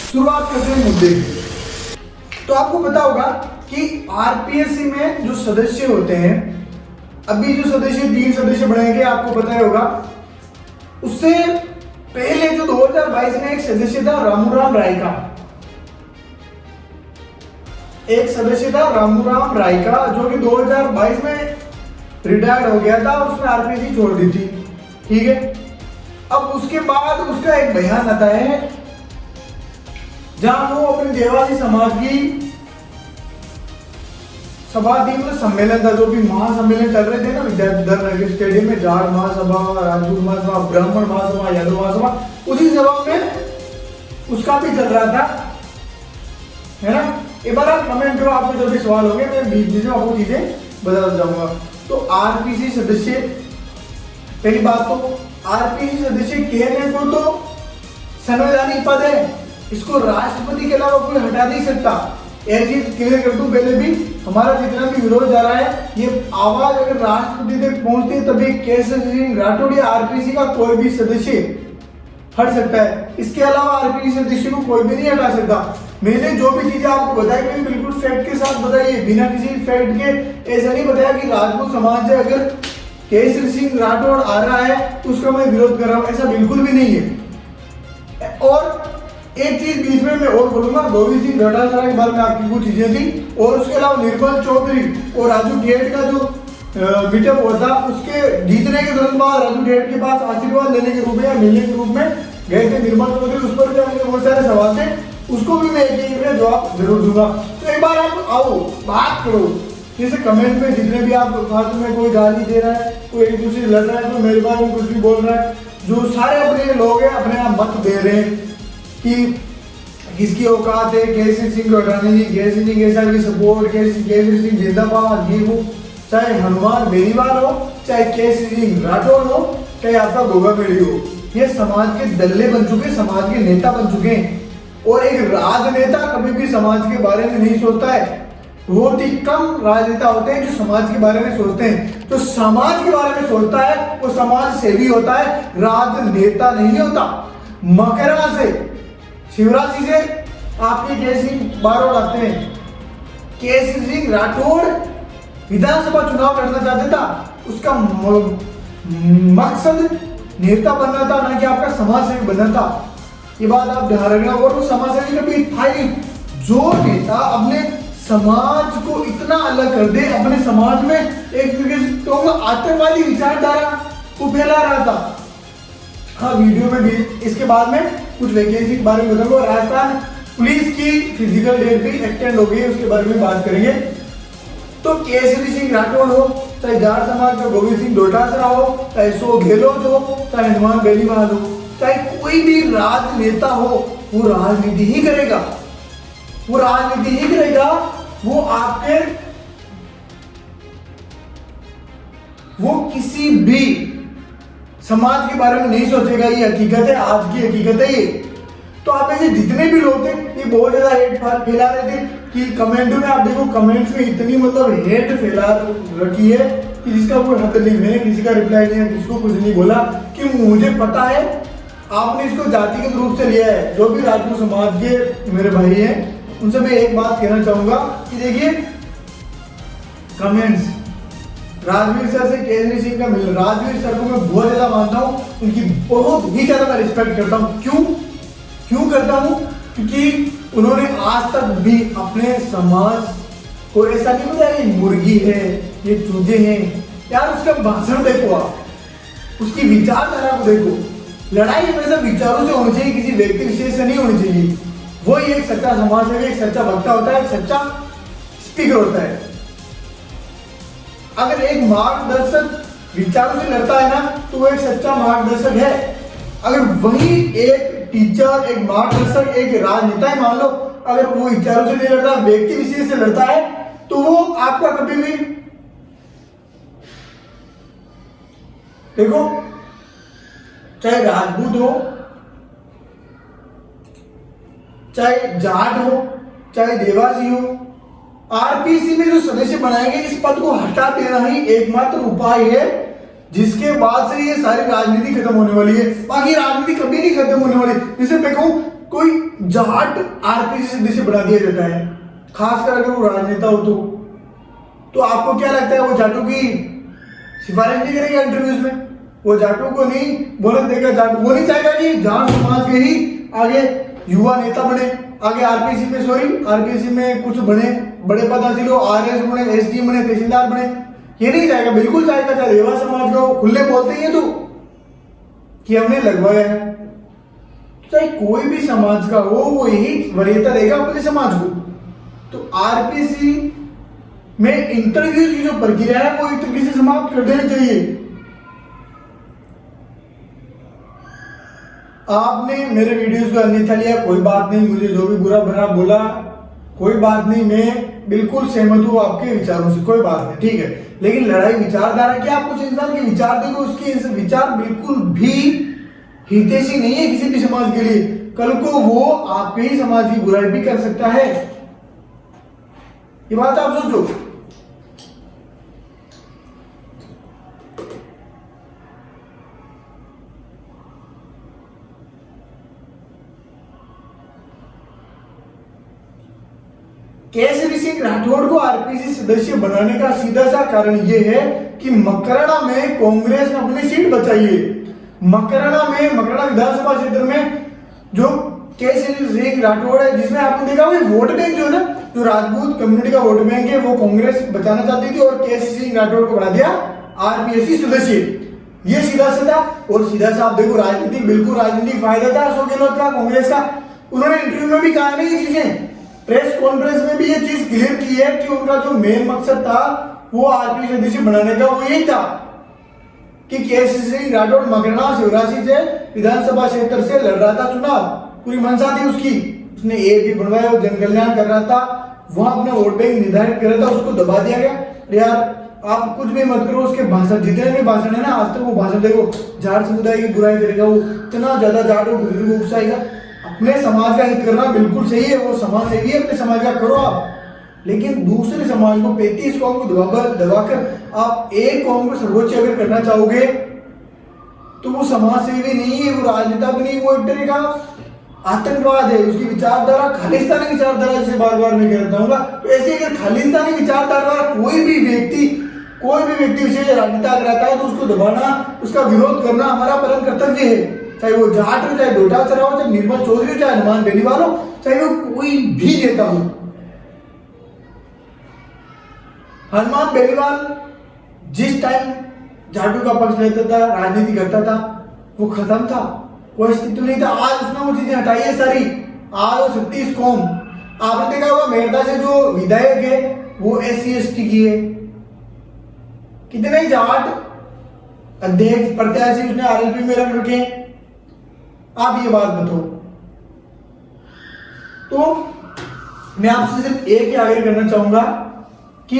शुरुआत करते हैं मुद्दे की। तो आपको पता होगा कि आरपीएससी में जो सदस्य होते हैं, अभी जो सदस्य 3 सदस्य बढ़ाएंगे, आपको पता ही होगा। उससे पहले जो 2022 में एक सदस्य था रामूराम राय का, एक सदस्य था रामूराम राय का, जो कि 2022 में रिटायर्ड हो गया था, उसने आरपीएससी छोड़ दी थी। ठीक है, अब उसके बाद उसका एक बयान आता है जहां वो अपने देवासी समाज की सभा थी, मतलब सम्मेलन था, जो भी महासम्मेलन चल रहे थे ना विद्याधर स्टेडियम में, जाट महासभा, राजपूत महासभा, ब्राह्मण महासभा, यादव महासभा, उसी सभा में उसका भी चल रहा था, है ना। एक बार आप कमेंट करो, आपको जो भी सवाल होंगे मैं बीच बीच में आपको चीजें बता जाऊंगा। तो आरपीसी सदस्य, पहली बात तो आरपीसी सदस्य कहने को तो संवैधानिक पद है, इसको राष्ट्रपति के अलावा कोई हटा नहीं सकता। एक चीज क्लियर कर दूं पहले भी, हमारा जितना भी विरोध जा रहा है, ये आवाज अगर राष्ट्रपति तक पहुंचती है तभी केशव सिंह राठौड़ या आरपीसी का कोई भी सदस्य हट सकता है, इसके अलावा आरपीसी सदस्य को कोई भी नहीं हटा सकता। मैंने जो भी चीजें आपको बताई मैंने बिल्कुल फैक्ट के साथ बताई है, बिना किसी फैक्ट के ऐसा नहीं बताया कि राजपूत समाज से अगर केशव सिंह राठौड़ आ रहा है तो उसका मैं विरोध कर रहा हूं, ऐसा बिल्कुल भी नहीं है। और एक चीज बीच में मैं और बोलूंगा, गोविंद सिंह डोटासरा के बारे में आपकी कुछ चीजें थी, और उसके अलावा निर्मल चौधरी और राजू ढेठ का जो मीटअप हुआ था, उसके जीतने के तुरंत बाद राजू ढेठ के पास आशीर्वाद लेने के रूप में या मिलने के रूप में गए थे निर्मल चौधरी, उस पर भी बहुत सारे सवाल थे, उसको भी मैं एक जवाब जरूर दूंगा। तो एक बार आप आओ बात करो, जैसे कमेंट में जितने भी आप फालतू में कोई गाली दे रहा है, कोई एक दूसरे लड़ रहा है, कोई मेरे बारे में कुछ भी बोल रहा है, जो सारे अपने लोग हैं अपने आप मत दे रहे हैं कि किसकी औकात है केसरी सिंह को हटाने की, केसरी सिंह ऐसा की सपोर्ट, केसरी सिंह जिंदाबाद, ये वो, चाहे हनुमान बेनीवाल हो, चाहे केसरी सिंह राठौड़ हो, चाहे आपका गोगा मेड़ी हो, ये समाज के दल्ले बन चुके, समाज के नेता बन चुके हैं। और एक राजनेता कभी भी समाज के बारे में नहीं सोचता है, बहुत ही कम राजनेता होते हैं जो समाज के बारे में सोचते हैं। तो समाज के बारे में सोचता है वो समाज सेवी होता है, राजनेता नहीं होता। मकरा से शिवराज से आपके केसरी बारोड़ आते हैं, केसरी सिंह राठौड़ विधानसभा चुनाव लड़ना चाहते था, उसका मकसद नेता बनना था, ना कि आपका समाज सेवी बनना था। ये बात आप ध्यान रखना। और वो समाज सेवी कभी था ही जो नेता अपने समाज को इतना अलग कर दे, अपने समाज में एक तरीके से तो आतंकवादी विचारधारा को फैला रहा था। हाँ, वीडियो में भी इसके बाद में कुछ वैकेंसी के बारे में बताऊंगा। राजस्थान पुलिस की फिजिकल डेट भी एक्सटेंड हो गई है, उसके बारे में बात करेंगे। तो केसरी सिंह राठौड़ हो, चाहे जाट समाज का गोविंद सिंह डोटासरा हो, चाहे सो गहलोत हो, चाहे हनुमान बेनीवाल हो, चाहे कोई भी राजनेता हो, वो राजनीति ही करेगा, वो राजनीति ही करेगा। वो किसी भी समाज के बारे में नहीं सोचेगा। ये हकीकत है, आज की हकीकत है ये। तो आप ऐसे जितने भी लोग थे, ये बहुत ज्यादा हेट फैला रहे थे कि कमेंट में, आप देखो कमेंट्स में इतनी मतलब हेट फैला रखी है कि जिसका कोई हद नहीं। मैंने किसी का रिप्लाई नहीं, किसी को कुछ नहीं बोला, कि मुझे पता है आपने इसको जातिगत रूप से लिया है। जो भी राजपूत समाज के मेरे भाई हैं उनसे मैं एक बात कहना चाहूंगा कि देखिए कमेंट्स राजवीर सर से केसरी सिंह का मिल, राजवीर सर को मैं बहुत ज्यादा मानता हूँ, उनकी बहुत ही ज्यादा मैं रिस्पेक्ट करता हूँ। क्यों करता हूँ? क्योंकि उन्होंने आज तक भी अपने समाज को ऐसा नहीं बताया ये मुर्गी है, ये चूजे हैं। यार उसका भाषण देखो, आप उसकी विचारधारा को देखो। लड़ाई हमेशा विचारों से होनी चाहिए, किसी व्यक्ति विशेष से नहीं होनी चाहिए। वो एक सच्चा समाज सेवी, एक सच्चा वक्ता होता है, एक सच्चा स्पीकर होता है। अगर एक मार्गदर्शक विचारों से लड़ता है ना, तो वो एक सच्चा मार्गदर्शक है। अगर वही एक टीचर, एक मार्गदर्शक, एक राजनेता है, मान लो अगर वो विचारों से नहीं लड़ता, व्यक्ति विशेष से लड़ता है, तो वो आपका कभी भी देखो, चाहे राजपूत हो, चाहे जाट हो, चाहे देवासी हो, आरपीसी में जो सदस्य बनाएंगे, इस पद को हटा देना ही एकमात्र उपाय है, जिसके बाद से ये सारी राजनीति खत्म होने वाली है। बाकी राजनीति कभी नहीं खत्म होने वाली। जैसे मैं कहूं, कोई जाट आरपीसी सदस्य बना दिया जाता है, खासकर अगर वो राजनेता हो तो आपको क्या लगता है वो जाटों की सिफारिश नहीं करेगा इंटरव्यूज में? वो जाटों को नहीं बोलने देगा, जाट वो नहीं चाहेगा कि जाट समाज के ही आगे युवा नेता बने, आगे आरपीसी में कुछ बने, बड़े पदाधिकारी हो, आरएस बने, एसडी बने, तहसीलदार बने, ये नहीं चाहेगा, बिल्कुल चाहेगा। चाहे रेवा समाज का खुले बोलते ही है तो कि हमने लगवाया है, चाहे कोई भी समाज का हो वो यही वरीयता देगा अपने समाज को। तो आरपीसी में इंटरव्यू की जो प्रक्रिया है वो एक तरीके से समाप्त कर देनी चाहिए। आपने मेरे वीडियोस को अन्यथा लिया, कोई बात नहीं, मुझे जो भी बुरा भरा बोला कोई बात नहीं, मैं बिल्कुल सहमत हूं आपके विचारों से, कोई बात नहीं, ठीक है। लेकिन लड़ाई विचारधारा की, आप उस इंसान के विचार देखो, उसके विचार बिल्कुल भी हितैषी नहीं है किसी भी समाज के लिए। कल को वो आपके ही समाज की बुराई भी कर सकता है, ये बात आप सोचो। केसरी सिंह राठौड़ को आरपीसी सदस्य बनाने का सीधा सा कारण यह है कि मकराना में कांग्रेस ने अपनी सीट बचाई है। मकराना विधानसभा क्षेत्र में जो केसरी सिंह राठौड़ है, जिसमें आपने देखा वो वोट बैंक जो है ना, जो राजपूत कम्युनिटी का वोट बैंक है, वो कांग्रेस बचाना चाहती थी और केसरी सिंह राठौड़ को बना दिया आरपीएससी सदस्य। ये सीधा सा था। और सीधा सा आप देखो, राजनीतिक बिल्कुल राजनीतिक फायदा था अशोक गहलोत का, कांग्रेस का। उन्होंने इंटरव्यू में भी कहा नहीं ये चीजें, प्रेस कॉन्फ्रेंस में भी ये चीज क्लियर की है कि उनका जो मेन मकसद था वो आरपीएससी सदस्य बनाने का, वो यही था कि केसरी सिंह राठौड़ मकराना शिवराशि से विधानसभा क्षेत्र से लड़ रहा था चुनाव, पूरी मंशा थी उसकी, उसने ए भी बनवाया, वो जन कल्याण कर रहा था, वहां अपना वोट बैंक निर्धारित कर रहा था, उसको दबा दिया गया। यार आप कुछ भी मत करो, उसके भाषण जितने भी भाषण है ना आज तक, वो भाषण देखो, जाट समुदाय की बुराई करेगा, वो इतना ज्यादा जाट और बुजुर्ग को उकसाएगा। अपने समाज का हित करना बिल्कुल सही है, वो समाज सेवी है, अपने समाज का करो आप, लेकिन दूसरे समाज को 35 कौम को दबाकर आप एक कौम को सर्वोच्च अगर करना चाहोगे तो वो समाज सेवी नहीं है, वो राजनेता भी नहीं, वो एक तरह का आतंकवाद है। उसकी विचारधारा खालिस्तानी विचारधारा, जिसे बार बार मैं कहता हूँ, तो ऐसे अगर खालिस्तानी विचारधारा कोई भी व्यक्ति विशेष राजनेता अगर आता है तो उसको दबाना, उसका विरोध करना हमारा परम कर्तव्य है। चाहे वो जाट हो, चाहे डोटा चरा हो, चाहे निर्मल चौधरी हो, चाहे हनुमान बेनीवाल हो, चाहे वो कोई भी नेता हो। हनुमान बेनीवाल जिस टाइम जाटू का पक्ष लेता था, राजनीति करता था, वो खत्म था, कोई अस्तित्व नहीं था। आज उसने वो चीजें हटाई है सारी। आज वो 36 कौम, आपने देखा होगा मेरठा से जो विधायक है वो SC ST की है, कितने जाट अध्यक्ष प्रत्याशी उसने RLP में रख रखे। आप ये बात बताओ। तो मैं आपसे सिर्फ एक ही आग्रह करना चाहूंगा कि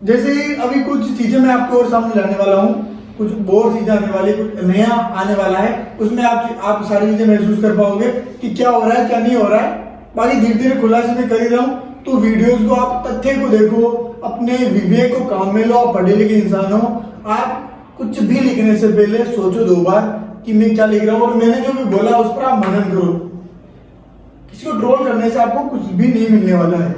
जैसे अभी कुछ चीजें मैं आपके और सामने लाने वाला हूं, कुछ और चीजें आने वाली, कुछ नया आने वाला है, उसमें आप सारी चीजें महसूस कर पाओगे कि क्या हो रहा है क्या नहीं हो रहा है। बाकी धीरे धीरे खुलासे में कर ही रहा हूं, तो वीडियोस को आप तथ्य को देखो, अपने विवेक को काम में लो। आप पढ़े लिखे इंसान हो, आप कुछ भी लिखने से पहले सोचो 2 बार कि मैं क्या लिख रहा हूं, और मैंने जो भी बोला उस पर आप मनन करो। किसी को ट्रोल करने से आपको कुछ भी नहीं मिलने वाला है।